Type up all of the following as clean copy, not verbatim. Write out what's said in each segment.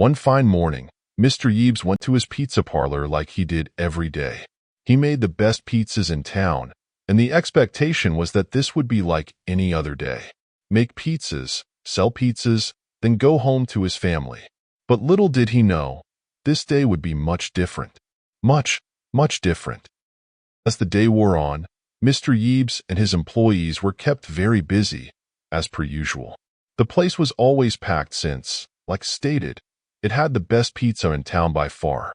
One fine morning, Mr. Yeebs went to his pizza parlor like he did every day. He made the best pizzas in town, and the expectation was that this would be like any other day. Make pizzas, sell pizzas, then go home to his family. But little did he know, this day would be much different. Much different. As the day wore on, Mr. Yeebs and his employees were kept very busy, as per usual. The place was always packed since, like stated, it had the best pizza in town by far.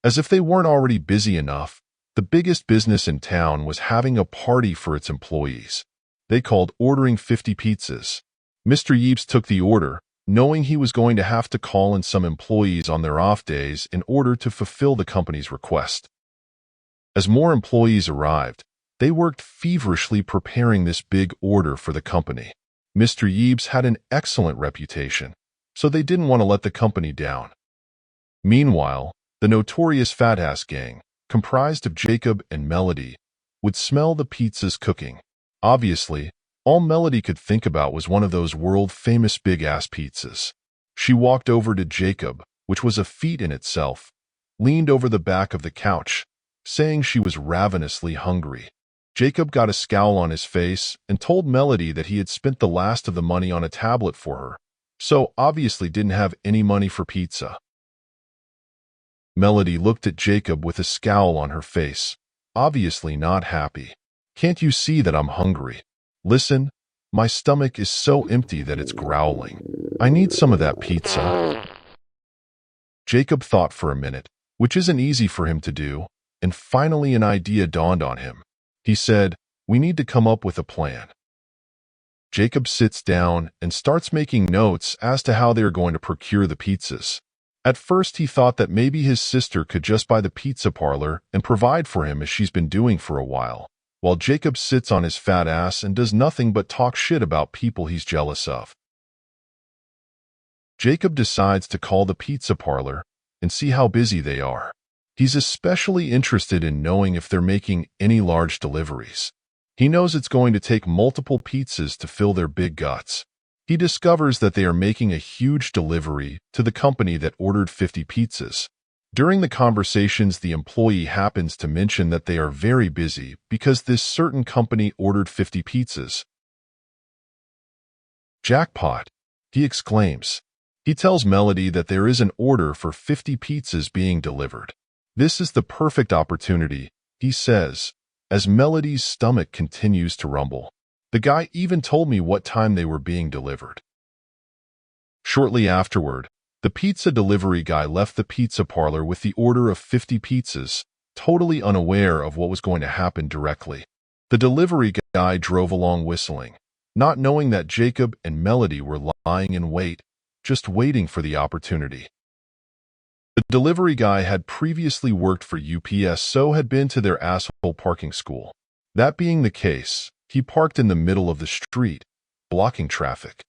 As if they weren't already busy enough, the biggest business in town was having a party for its employees. They called ordering 50 pizzas. Mr. Yeebs took the order, knowing he was going to have to call in some employees on their off days in order to fulfill the company's request. As more employees arrived, they worked feverishly preparing this big order for the company. Mr. Yeebs had an excellent reputation, so they didn't want to let the company down. Meanwhile, the notorious fat-ass gang, comprised of Jacob and Melody, would smell the pizzas cooking. Obviously, all Melody could think about was one of those world-famous big-ass pizzas. She walked over to Jacob, which was a feat in itself, leaned over the back of the couch, saying she was ravenously hungry. Jacob got a scowl on his face and told Melody that he had spent the last of the money on a tablet for her, so obviously didn't have any money for pizza. Melody looked at Jacob with a scowl on her face, obviously not happy. "Can't you see that I'm hungry? Listen, my stomach is so empty that it's growling. I need some of that pizza." Jacob thought for a minute, which isn't easy for him to do, and finally an idea dawned on him. He said, "We need to come up with a plan." Jacob sits down and starts making notes as to how they are going to procure the pizzas. At first he thought that maybe his sister could just buy the pizza parlor and provide for him as she's been doing for a while Jacob sits on his fat ass and does nothing but talk shit about people he's jealous of. Jacob decides to call the pizza parlor and see how busy they are. He's especially interested in knowing if they're making any large deliveries. He knows it's going to take multiple pizzas to fill their big guts. He discovers that they are making a huge delivery to the company that ordered 50 pizzas. During the conversations, the employee happens to mention that they are very busy because this certain company ordered 50 pizzas. "Jackpot!" he exclaims. He tells Melody that there is an order for 50 pizzas being delivered. "This is the perfect opportunity," he says, as Melody's stomach continues to rumble. "The guy even told me what time they were being delivered." Shortly afterward, the pizza delivery guy left the pizza parlor with the order of 50 pizzas, totally unaware of what was going to happen directly. The delivery guy drove along whistling, not knowing that Jacob and Melody were lying in wait, just waiting for the opportunity. The delivery guy had previously worked for UPS, so had been to their asshole parking school. That being the case, he parked in the middle of the street, blocking traffic.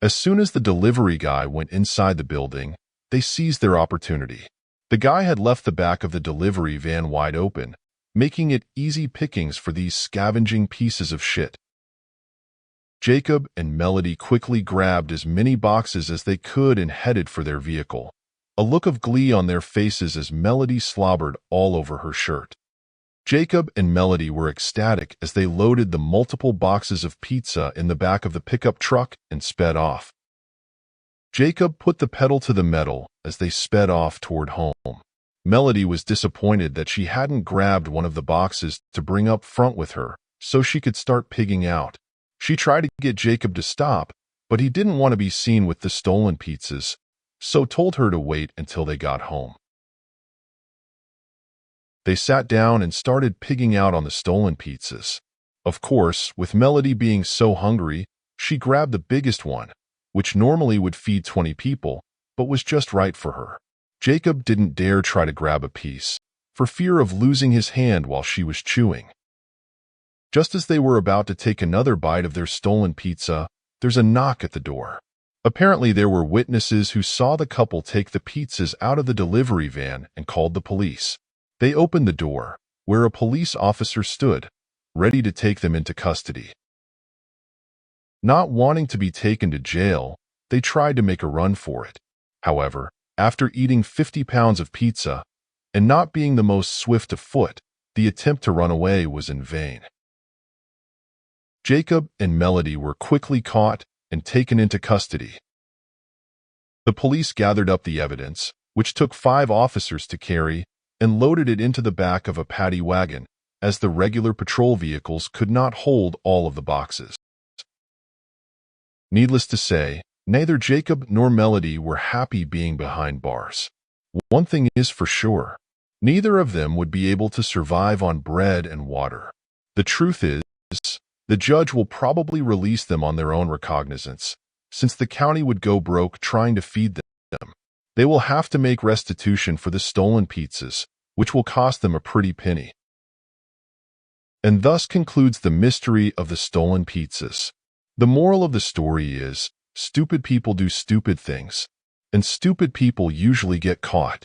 As soon as the delivery guy went inside the building, they seized their opportunity. The guy had left the back of the delivery van wide open, making it easy pickings for these scavenging pieces of shit. Jacob and Melody quickly grabbed as many boxes as they could and headed for their vehicle, a look of glee on their faces as Melody slobbered all over her shirt. Jacob and Melody were ecstatic as they loaded the multiple boxes of pizza in the back of the pickup truck and sped off. Jacob put the pedal to the metal as they sped off toward home. Melody was disappointed that she hadn't grabbed one of the boxes to bring up front with her so she could start pigging out. She tried to get Jacob to stop, but he didn't want to be seen with the stolen pizzas, so told her to wait until they got home. They sat down and started pigging out on the stolen pizzas. Of course, with Melody being so hungry, she grabbed the biggest one, which normally would feed 20 people, but was just right for her. Jacob didn't dare try to grab a piece, for fear of losing his hand while she was chewing. Just as they were about to take another bite of their stolen pizza, there's a knock at the door. Apparently there were witnesses who saw the couple take the pizzas out of the delivery van and called the police. They opened the door, where a police officer stood, ready to take them into custody. Not wanting to be taken to jail, they tried to make a run for it. However, after eating 50 pounds of pizza and not being the most swift of foot, the attempt to run away was in vain. Jacob and Melody were quickly caught and taken into custody. The police gathered up the evidence, which took 5 officers to carry, and loaded it into the back of a paddy wagon, as the regular patrol vehicles could not hold all of the boxes. Needless to say, neither Jacob nor Melody were happy being behind bars. One thing is for sure, neither of them would be able to survive on bread and water. The truth is, the judge will probably release them on their own recognizance, since the county would go broke trying to feed them. They will have to make restitution for the stolen pizzas, which will cost them a pretty penny. And thus concludes the mystery of the stolen pizzas. The moral of the story is, stupid people do stupid things, and stupid people usually get caught.